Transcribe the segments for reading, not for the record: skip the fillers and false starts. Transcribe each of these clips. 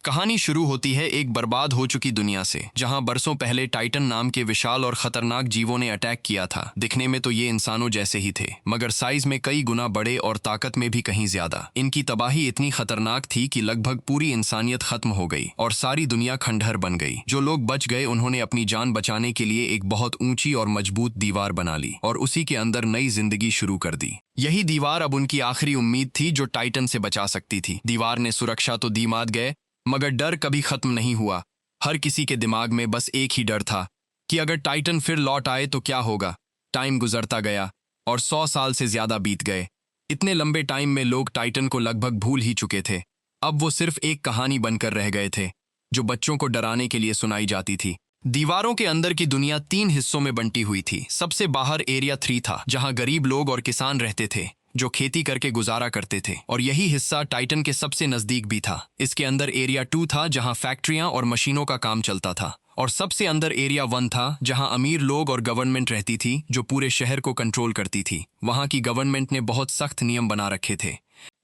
कहानी शुरू होती है एक बर्बाद हो चुकी दुनिया से, जहां बरसों पहले टाइटन नाम के विशाल और खतरनाक जीवों ने अटैक किया था। दिखने में तो ये इंसानों जैसे ही थे, मगर साइज में कई गुना बड़े और ताकत में भी कहीं ज्यादा। इनकी तबाही इतनी खतरनाक थी कि लगभग पूरी इंसानियत खत्म हो गई और सारी दुनिया खंडहर बन गई। जो लोग बच गए उन्होंने अपनी जान बचाने के लिए एक बहुत ऊंची और मजबूत दीवार बना ली और उसी के अंदर नई जिंदगी शुरू कर दी। यही दीवार अब उनकी आखिरी उम्मीद थी जो टाइटन से बचा सकती थी। दीवार ने सुरक्षा तो दी मात गए, मगर डर कभी खत्म नहीं हुआ। हर किसी के दिमाग में बस एक ही डर था कि अगर टाइटन फिर लौट आए तो क्या होगा। टाइम गुजरता गया और 100 साल से ज्यादा बीत गए। इतने लंबे टाइम में लोग टाइटन को लगभग भूल ही चुके थे। अब वो सिर्फ एक कहानी बनकर रह गए थे जो बच्चों को डराने के लिए सुनाई जाती थी। दीवारों के अंदर की दुनिया 3 हिस्सों में बंटी हुई थी। सबसे बाहर एरिया 3 था, जहां गरीब लोग और किसान रहते थे जो खेती करके गुजारा करते थे, और यही हिस्सा टाइटन के सबसे नजदीक भी था। इसके अंदर एरिया 2 था, जहां फैक्ट्रियां और मशीनों का काम चलता था, और सबसे अंदर एरिया 1 था, जहां अमीर लोग और गवर्नमेंट रहती थी जो पूरे शहर को कंट्रोल करती थी। वहां की गवर्नमेंट ने बहुत सख्त नियम बना रखे थे।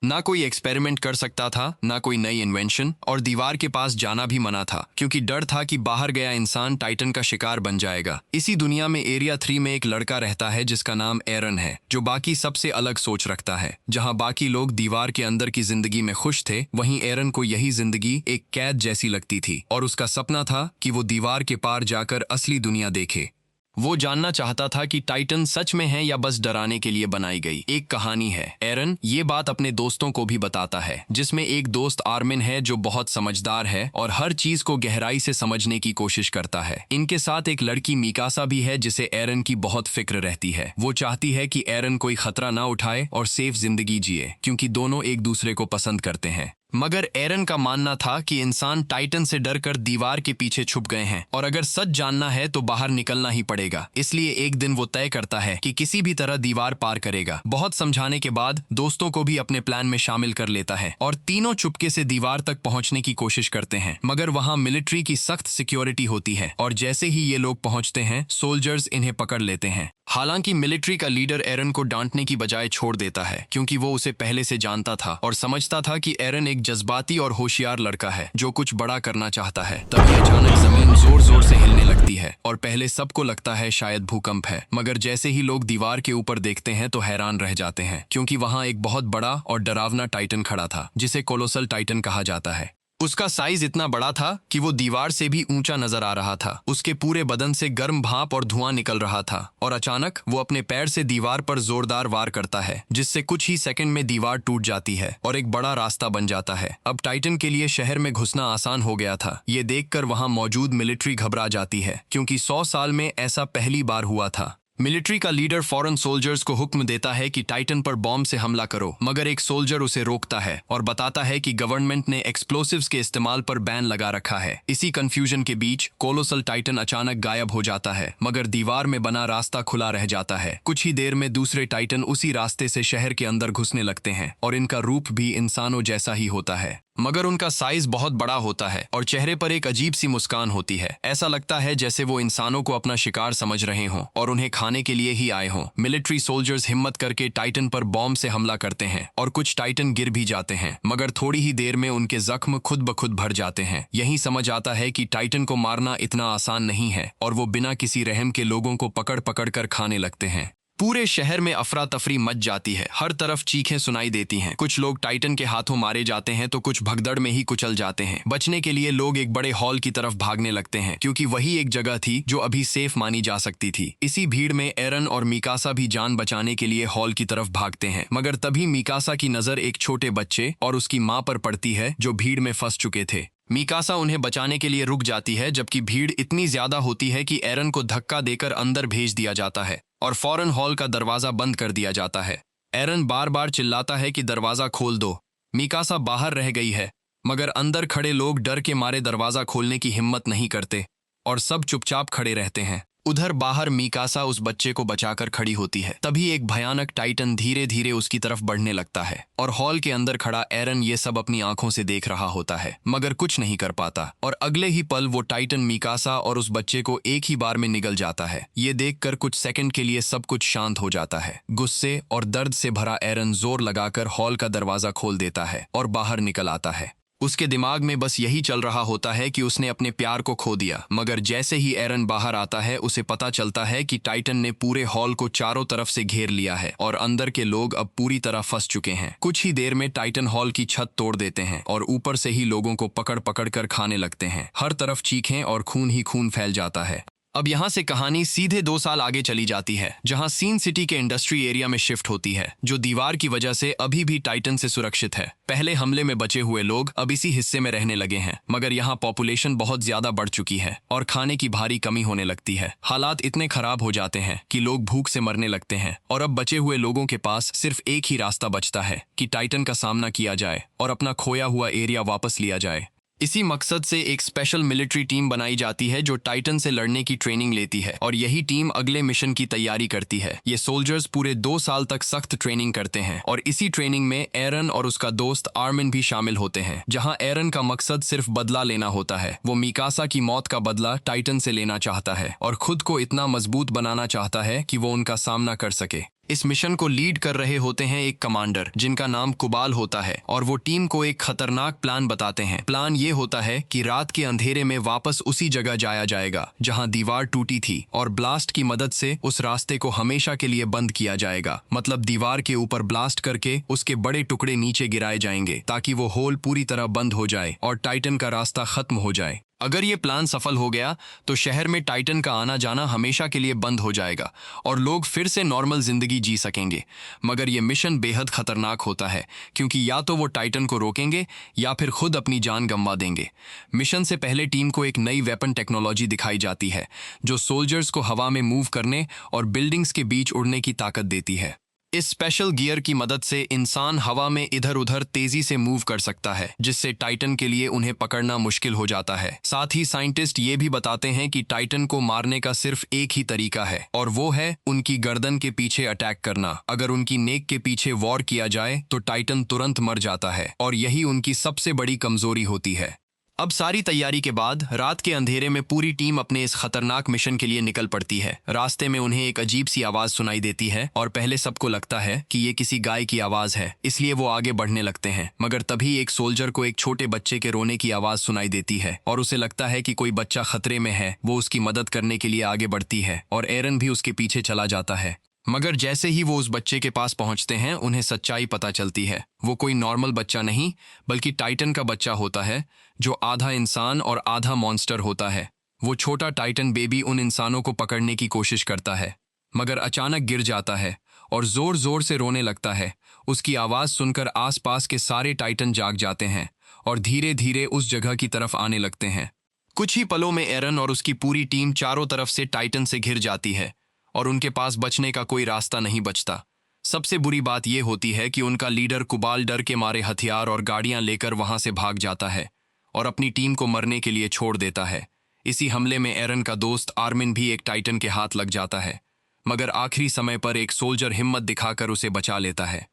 ना कोई एक्सपेरिमेंट कर सकता था, ना कोई नई इन्वेंशन, और दीवार के पास जाना भी मना था, क्योंकि डर था कि बाहर गया इंसान टाइटन का शिकार बन जाएगा। इसी दुनिया में एरिया 3 में एक लड़का रहता है जिसका नाम एरन है, जो बाकी सबसे अलग सोच रखता है। जहां बाकी लोग दीवार के अंदर की जिंदगी में खुश थे, वहीं एरन को यही जिंदगी एक कैद जैसी लगती थी, और उसका सपना था कि वो दीवार के पार जाकर असली दुनिया देखे। वो जानना चाहता था कि टाइटन सच में है या बस डराने के लिए बनाई गई एक कहानी है। एरन ये बात अपने दोस्तों को भी बताता है, जिसमें एक दोस्त आर्मिन है जो बहुत समझदार है और हर चीज को गहराई से समझने की कोशिश करता है। इनके साथ एक लड़की मिकासा भी है जिसे एरन की बहुत फिक्र रहती है। वो चाहती है कि एरन कोई खतरा ना उठाए और सेफ जिंदगी जिए, क्योंकि दोनों एक दूसरे को पसंद करते हैं। मगर एरन का मानना था कि इंसान टाइटन से डरकर दीवार के पीछे छुप गए हैं, और अगर सच जानना है तो बाहर निकलना ही पड़ेगा। इसलिए एक दिन वो तय करता है कि किसी भी तरह दीवार पार करेगा। बहुत समझाने के बाद दोस्तों को भी अपने प्लान में शामिल कर लेता है, और तीनों चुपके से दीवार तक पहुंचने की कोशिश करते हैं। मगर वहां मिलिट्री की सख्त सिक्योरिटी होती है, और जैसे ही ये लोग पहुंचते हैं सोल्जर्स इन्हें पकड़ लेते हैं। हालांकि मिलिट्री का लीडर एरन को डांटने की बजाय छोड़ देता है, क्योंकि वो उसे पहले से जानता था और समझता था कि एरन एक जज्बाती और होशियार लड़का है जो कुछ बड़ा करना चाहता है। तभी अचानक जमीन जोर जोर से हिलने लगती है, और पहले सबको लगता है शायद भूकंप है, मगर जैसे ही लोग दीवार के ऊपर देखते हैं तो हैरान रह जाते हैं, क्योंकि वहां एक बहुत बड़ा और डरावना टाइटन खड़ा था, जिसे कोलोसल टाइटन कहा जाता है। उसका साइज इतना बड़ा था कि वो दीवार से भी ऊंचा नजर आ रहा था। उसके पूरे बदन से गर्म भाप और धुआं निकल रहा था, और अचानक वो अपने पैर से दीवार पर जोरदार वार करता है, जिससे कुछ ही सेकंड में दीवार टूट जाती है और एक बड़ा रास्ता बन जाता है। अब टाइटन के लिए शहर में घुसना आसान हो गया था। ये देखकर वहां मौजूद मिलिट्री घबरा जाती है, क्योंकि 100 साल में ऐसा पहली बार हुआ था। मिलिट्री का लीडर फॉरेन सोल्जर्स को हुक्म देता है कि टाइटन पर बॉम्ब से हमला करो, मगर एक सोल्जर उसे रोकता है और बताता है कि गवर्नमेंट ने एक्सप्लोसिव्स के इस्तेमाल पर बैन लगा रखा है। इसी कंफ्यूजन के बीच कोलोसल टाइटन अचानक गायब हो जाता है, मगर दीवार में बना रास्ता खुला रह जाता है। कुछ ही देर में दूसरे टाइटन उसी रास्ते से शहर के अंदर घुसने लगते हैं, और इनका रूप भी इंसानों जैसा ही होता है, मगर उनका साइज बहुत बड़ा होता है और चेहरे पर एक अजीब सी मुस्कान होती है। ऐसा लगता है जैसे वो इंसानों को अपना शिकार समझ रहे हों और उन्हें खाने के लिए ही आए हों। मिलिट्री सोल्जर्स हिम्मत करके टाइटन पर बॉम्ब से हमला करते हैं, और कुछ टाइटन गिर भी जाते हैं, मगर थोड़ी ही देर में उनके जख्म खुद ब खुद भर जाते हैं। यही समझ आता है कि टाइटन को मारना इतना आसान नहीं है, और वो बिना किसी रहम के लोगों को पकड़ पकड़ कर खाने लगते हैं। पूरे शहर में अफरा तफरी मच जाती है। हर तरफ चीखें सुनाई देती हैं। कुछ लोग टाइटन के हाथों मारे जाते हैं तो कुछ भगदड़ में ही कुचल जाते हैं। बचने के लिए लोग एक बड़े हॉल की तरफ भागने लगते हैं, क्योंकि वही एक जगह थी जो अभी सेफ मानी जा सकती थी। इसी भीड़ में एरन और मिकासा भी जान बचाने के लिए हॉल की तरफ भागते हैं, मगर तभी मिकासा की नजर एक छोटे बच्चे और उसकी मां पर पड़ती है जो भीड़ में फंस चुके थे। मिकासा उन्हें बचाने के लिए रुक जाती है, जबकि भीड़ इतनी ज्यादा होती है कि एरन को धक्का देकर अंदर भेज दिया जाता है और फौरन हॉल का दरवाजा बंद कर दिया जाता है। एरन बार बार चिल्लाता है कि दरवाजा खोल दो। मिकासा बाहर रह गई है, मगर अंदर खड़े लोग डर के मारे दरवाजा खोलने की हिम्मत नहीं करते, और सब चुपचाप खड़े रहते हैं। उधर बाहर मिकासा उस बच्चे को बचाकर खड़ी होती है। तभी एक भयानक टाइटन धीरे धीरे उसकी तरफ बढ़ने लगता है, और हॉल के अंदर खड़ा एरन ये सब अपनी आंखों से देख रहा होता है, मगर कुछ नहीं कर पाता। और अगले ही पल वो टाइटन मिकासा और उस बच्चे को एक ही बार में निगल जाता है। ये देखकर कुछ सेकंड के लिए सब कुछ शांत हो जाता है। गुस्से और दर्द से भरा एरन जोर लगाकर हॉल का दरवाजा खोल देता है और बाहर निकल आता है। उसके दिमाग में बस यही चल रहा होता है कि उसने अपने प्यार को खो दिया। मगर जैसे ही एरन बाहर आता है उसे पता चलता है कि टाइटन ने पूरे हॉल को चारों तरफ से घेर लिया है और अंदर के लोग अब पूरी तरह फंस चुके हैं। कुछ ही देर में टाइटन हॉल की छत तोड़ देते हैं और ऊपर से ही लोगों को पकड़ पकड़ कर खाने लगते हैं। हर तरफ चीखें और खून ही खून फैल जाता है। अब यहाँ से कहानी सीधे 2 साल आगे चली जाती है, जहाँ सीन सिटी के इंडस्ट्री एरिया में शिफ्ट होती है, जो दीवार की वजह से अभी भी टाइटन से सुरक्षित है। पहले हमले में बचे हुए लोग अब इसी हिस्से में रहने लगे हैं, मगर यहाँ पॉपुलेशन बहुत ज्यादा बढ़ चुकी है और खाने की भारी कमी होने लगती है। हालात इतने खराब हो जाते हैं कि लोग भूख से मरने लगते हैं और अब बचे हुए लोगों के पास सिर्फ एक ही रास्ता बचता है कि टाइटन का सामना किया जाए और अपना खोया हुआ एरिया वापस लिया जाए। इसी मकसद से एक स्पेशल मिलिट्री टीम बनाई जाती है जो टाइटन से लड़ने की ट्रेनिंग लेती है और यही टीम अगले मिशन की तैयारी करती है। ये सोल्जर्स पूरे 2 साल तक सख्त ट्रेनिंग करते हैं और इसी ट्रेनिंग में एरन और उसका दोस्त आर्मिन भी शामिल होते हैं। जहां एरन का मकसद सिर्फ बदला लेना होता है। वो मिकासा की मौत का बदला टाइटन से लेना चाहता है और खुद को इतना मजबूत बनाना चाहता है कि वो उनका सामना कर सके। इस मिशन को लीड कर रहे होते हैं एक कमांडर जिनका नाम कुबाल होता है और वो टीम को एक खतरनाक प्लान बताते हैं। प्लान ये होता है कि रात के अंधेरे में वापस उसी जगह जाया जाएगा जहां दीवार टूटी थी और ब्लास्ट की मदद से उस रास्ते को हमेशा के लिए बंद किया जाएगा। मतलब दीवार के ऊपर ब्लास्ट करके उसके बड़े टुकड़े नीचे गिराए जाएंगे ताकि वो होल पूरी तरह बंद हो जाए और टाइटन का रास्ता खत्म हो जाए। अगर ये प्लान सफल हो गया तो शहर में टाइटन का आना जाना हमेशा के लिए बंद हो जाएगा और लोग फिर से नॉर्मल जिंदगी जी सकेंगे। मगर ये मिशन बेहद खतरनाक होता है क्योंकि या तो वो टाइटन को रोकेंगे या फिर खुद अपनी जान गंवा देंगे। मिशन से पहले टीम को एक नई वेपन टेक्नोलॉजी दिखाई जाती है जो सोल्जर्स को हवा में मूव करने और बिल्डिंग्स के बीच उड़ने की ताकत देती है। इस स्पेशल गियर की मदद से इंसान हवा में इधर उधर तेजी से मूव कर सकता है, जिससे टाइटन के लिए उन्हें पकड़ना मुश्किल हो जाता है। साथ ही साइंटिस्ट ये भी बताते हैं कि टाइटन को मारने का सिर्फ एक ही तरीका है और वो है उनकी गर्दन के पीछे अटैक करना। अगर उनकी नेक के पीछे वॉर किया जाए तो टाइटन तुरंत मर जाता है और यही उनकी सबसे बड़ी कमजोरी होती है। अब सारी तैयारी के बाद रात के अंधेरे में पूरी टीम अपने इस खतरनाक मिशन के लिए निकल पड़ती है। रास्ते में उन्हें एक अजीब सी आवाज सुनाई देती है और पहले सबको लगता है कि ये किसी गाय की आवाज है, इसलिए वो आगे बढ़ने लगते हैं। मगर तभी एक सोल्जर को एक छोटे बच्चे के रोने की आवाज सुनाई देती है और उसे लगता है कि कोई बच्चा खतरे में है। वो उसकी मदद करने के लिए आगे बढ़ती है और एरन भी उसके पीछे चला जाता है। मगर जैसे ही वो उस बच्चे के पास पहुंचते हैं उन्हें सच्चाई पता चलती है। वो कोई नॉर्मल बच्चा नहीं बल्कि टाइटन का बच्चा होता है जो आधा इंसान और आधा मॉन्स्टर होता है। वो छोटा टाइटन बेबी उन इंसानों को पकड़ने की कोशिश करता है मगर अचानक गिर जाता है और जोर जोर से रोने लगता है। उसकी आवाज सुनकर आसपास के सारे टाइटन जाग जाते हैं और धीरे धीरे उस जगह की तरफ आने लगते हैं। कुछ ही पलों में एरन और उसकी पूरी टीम चारों तरफ से टाइटन से घिर जाती है और उनके पास बचने का कोई रास्ता नहीं बचता। सबसे बुरी बात यह होती है कि उनका लीडर कुबाल डर के मारे हथियार और गाड़ियां लेकर वहां से भाग जाता है और अपनी टीम को मरने के लिए छोड़ देता है। इसी हमले में एरन का दोस्त आर्मिन भी एक टाइटन के हाथ लग जाता है, मगर आखिरी समय पर एक सोल्जर हिम्मत दिखाकर उसे बचा लेता है।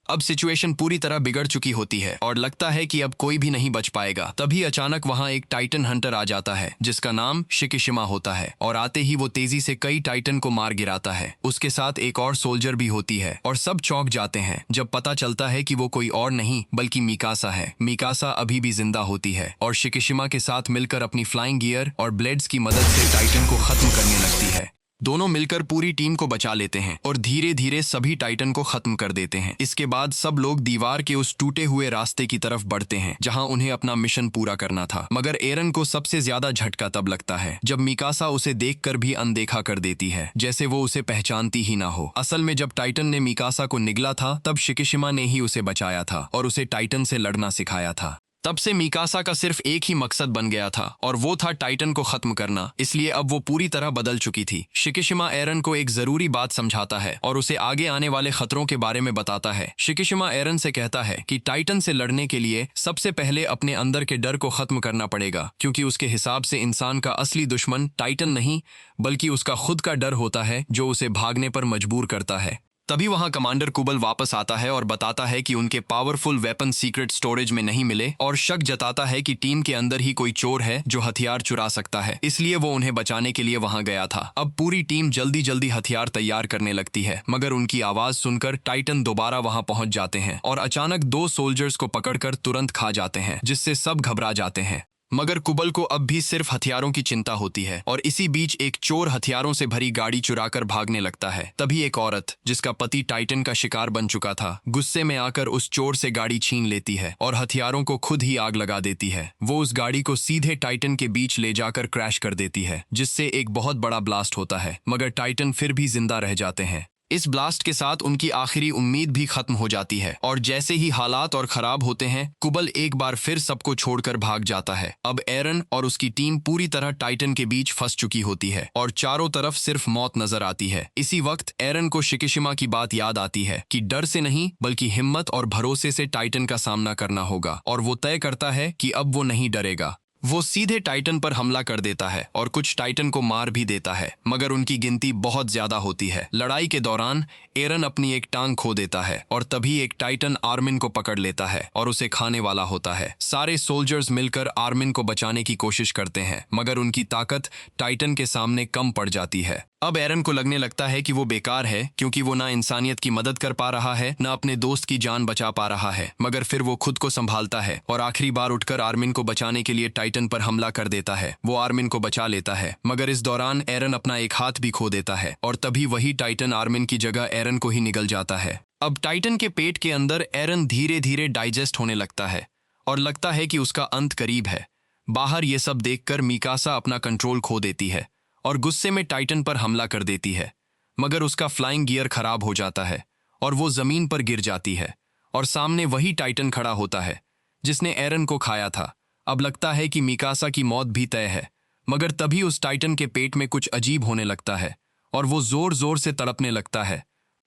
अब सिचुएशन पूरी तरह बिगड़ चुकी होती है और लगता है कि अब कोई भी नहीं बच पाएगा। तभी अचानक वहां एक टाइटन हंटर आ जाता है जिसका नाम शिकिशिमा होता है और आते ही वो तेजी से कई टाइटन को मार गिराता है। उसके साथ एक और सोल्जर भी होती है और सब चौंक जाते हैं जब पता चलता है कि वो कोई और नहीं बल्कि मिकासा है। मिकासा अभी भी जिंदा होती है और शिकिशिमा के साथ मिलकर अपनी फ्लाइंग गियर और ब्लेड्स की मदद से टाइटन को खत्म करने लगती है। दोनों मिलकर पूरी टीम को बचा लेते हैं और धीरे धीरे सभी टाइटन को खत्म कर देते हैं। इसके बाद सब लोग दीवार के उस टूटे हुए रास्ते की तरफ बढ़ते हैं जहां उन्हें अपना मिशन पूरा करना था। मगर एरन को सबसे ज्यादा झटका तब लगता है जब मिकासा उसे देखकर भी अनदेखा कर देती है, जैसे वो उसे पहचानती ही ना हो। असल में जब टाइटन ने मिकासा को निगला था तब शिकिशिमा ने ही उसे बचाया था और उसे टाइटन से लड़ना सिखाया था। तब से मिकासा का सिर्फ एक ही मकसद बन गया था और वो था टाइटन को खत्म करना, इसलिए अब वो पूरी तरह बदल चुकी थी। शिकिशिमा एरन को एक जरूरी बात समझाता है और उसे आगे आने वाले खतरों के बारे में बताता है। शिकिशिमा एरन से कहता है कि टाइटन से लड़ने के लिए सबसे पहले अपने अंदर के डर को खत्म करना पड़ेगा, क्योंकि उसके हिसाब से इंसान का असली दुश्मन टाइटन नहीं बल्कि उसका खुद का डर होता है जो उसे भागने पर मजबूर करता है। तभी वहां कमांडर कुबल वापस आता है और बताता है कि उनके पावरफुल वेपन सीक्रेट स्टोरेज में नहीं मिले और शक जताता है कि टीम के अंदर ही कोई चोर है जो हथियार चुरा सकता है, इसलिए वो उन्हें बचाने के लिए वहां गया था। अब पूरी टीम जल्दी जल्दी हथियार तैयार करने लगती है, मगर उनकी आवाज सुनकर टाइटन दोबारा वहां पहुंच जाते हैं और अचानक 2 सोल्जर्स को पकड़कर तुरंत खा जाते हैं, जिससे सब घबरा जाते हैं। मगर कुबल को अब भी सिर्फ हथियारों की चिंता होती है और इसी बीच एक चोर हथियारों से भरी गाड़ी चुराकर भागने लगता है। तभी एक औरत, जिसका पति टाइटन का शिकार बन चुका था, गुस्से में आकर उस चोर से गाड़ी छीन लेती है और हथियारों को खुद ही आग लगा देती है। वो उस गाड़ी को सीधे टाइटन के बीच ले जाकर क्रैश कर देती है, जिससे एक बहुत बड़ा ब्लास्ट होता है, मगर टाइटन फिर भी जिंदा रह जाते हैं। इस ब्लास्ट के साथ उनकी आखिरी उम्मीद भी खत्म हो जाती है और जैसे ही हालात और खराब होते हैं, कुबल एक बार फिर सबको छोड़कर भाग जाता है। अब एरन और उसकी टीम पूरी तरह टाइटन के बीच फंस चुकी होती है और चारों तरफ सिर्फ मौत नजर आती है। इसी वक्त एरन को शिकिशिमा की बात याद आती है कि डर से नहीं बल्कि हिम्मत और भरोसे से टाइटन का सामना करना होगा, और वो तय करता है कि अब वो नहीं डरेगा। वो सीधे टाइटन पर हमला कर देता है और कुछ टाइटन को मार भी देता है, मगर उनकी गिनती बहुत ज्यादा होती है। लड़ाई के दौरान एरन अपनी एक टांग खो देता है और तभी एक टाइटन आर्मिन को पकड़ लेता है और उसे खाने वाला होता है। सारे सोल्जर्स मिलकर आर्मिन को बचाने की कोशिश करते हैं, मगर उनकी ताकत टाइटन के सामने कम पड़ जाती है। अब एरन को लगने लगता है कि वो बेकार है, क्योंकि वो ना इंसानियत की मदद कर पा रहा है, ना अपने दोस्त की जान बचा पा रहा है। मगर फिर वो खुद को संभालता है और आखिरी बार उठकर आर्मिन को बचाने के लिए टाइटन पर हमला कर देता है। वो आर्मिन को बचा लेता है, मगर इस दौरान एरन अपना एक हाथ भी खो देता है और तभी वही टाइटन आर्मिन की जगह एरन को ही निगल जाता है। अब टाइटन के पेट के अंदर एरन धीरे धीरे डाइजेस्ट होने लगता है और लगता है कि उसका अंत करीब है। बाहर ये सब देखकर मिकासा अपना कंट्रोल खो देती है और गुस्से में टाइटन पर हमला कर देती है, मगर उसका फ्लाइंग गियर खराब हो जाता है और वो जमीन पर गिर जाती है और सामने वही टाइटन खड़ा होता है जिसने एरन को खाया था। अब लगता है कि मिकासा की मौत भी तय है, मगर तभी उस टाइटन के पेट में कुछ अजीब होने लगता है और वो जोर जोर से तड़पने लगता है।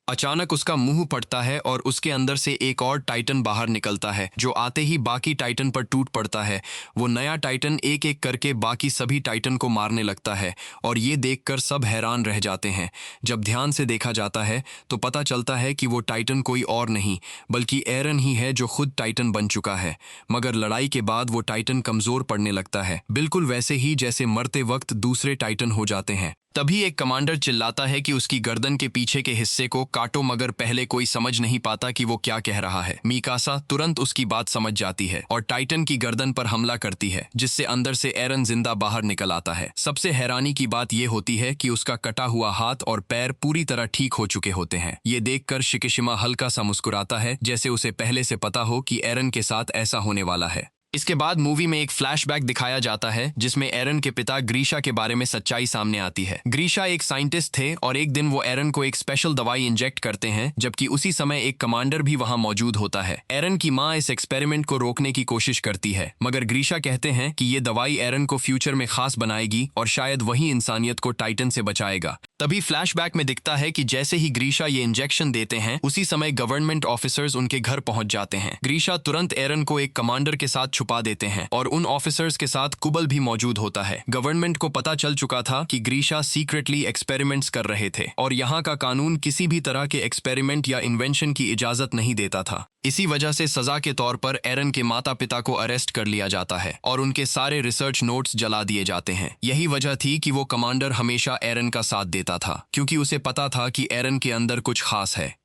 अचानक उसका मुंह फटता है और उसके अंदर से एक और टाइटन बाहर निकलता है, जो आते ही बाकी टाइटन पर टूट पड़ता है। वो नया टाइटन एक एक करके बाकी सभी टाइटन को मारने लगता है और ये देखकर सब हैरान रह जाते हैं। जब ध्यान से देखा जाता है तो पता चलता है कि वो टाइटन कोई और नहीं बल्कि एरन ही है, जो खुद टाइटन बन चुका है। मगर लड़ाई के बाद वो टाइटन कमजोर पड़ने लगता है, बिल्कुल वैसे ही जैसे मरते वक्त दूसरे टाइटन हो जाते हैं। तभी एक कमांडर चिल्लाता है कि उसकी गर्दन के पीछे के हिस्से को काटो, मगर पहले कोई समझ नहीं पाता कि वो क्या कह रहा है। मिकासा तुरंत उसकी बात समझ जाती है और टाइटन की गर्दन पर हमला करती है, जिससे अंदर से एरन जिंदा बाहर निकल आता है। सबसे हैरानी की बात यह होती है कि उसका कटा हुआ हाथ और पैर पूरी तरह ठीक हो चुके होते हैं। ये देखकर शिकिशिमा हल्का सा मुस्कुराता है, जैसे उसे पहले से पता हो कि एरन के साथ ऐसा होने वाला है। इसके बाद मूवी में एक फ्लैशबैक दिखाया जाता है जिसमें एरन के पिता ग्रीशा के बारे में सच्चाई सामने आती है। ग्रीशा एक साइंटिस्ट थे और एक दिन वो एरन को एक स्पेशल दवाई इंजेक्ट करते हैं, जबकि उसी समय एक कमांडर भी वहां मौजूद होता है। एरन की मां इस एक्सपेरिमेंट को रोकने की कोशिश करती है, मगर ग्रीशा कहते हैं कि ये दवाई एरन को फ्यूचर में खास बनाएगी और शायद वही इंसानियत को टाइटन से बचाएगा। तभी फ्लैशबैक में दिखता है कि जैसे ही ग्रीशा ये इंजेक्शन देते हैं, उसी समय गवर्नमेंट ऑफिसर्स उनके घर पहुंच जाते हैं। ग्रीशा तुरंत एरन को एक कमांडर के साथ छुपा देते हैं और उन ऑफिसर्स के साथ कुबल भी मौजूद होता है। गवर्नमेंट को पता चल चुका था कि ग्रीशा सीक्रेटली एक्सपेरिमेंट्स कर रहे थे और यहाँ का कानून किसी भी तरह के एक्सपेरिमेंट या इन्वेंशन की इजाजत नहीं देता था। इसी वजह से सजा के तौर पर एरन के माता पिता को अरेस्ट कर लिया जाता है और उनके सारे रिसर्च नोट्स जला दिए जाते हैं। यही वजह थी कि वो कमांडर हमेशा एरन का साथ देता था, क्योंकि उसे पता था कि एरन के अंदर कुछ खास है।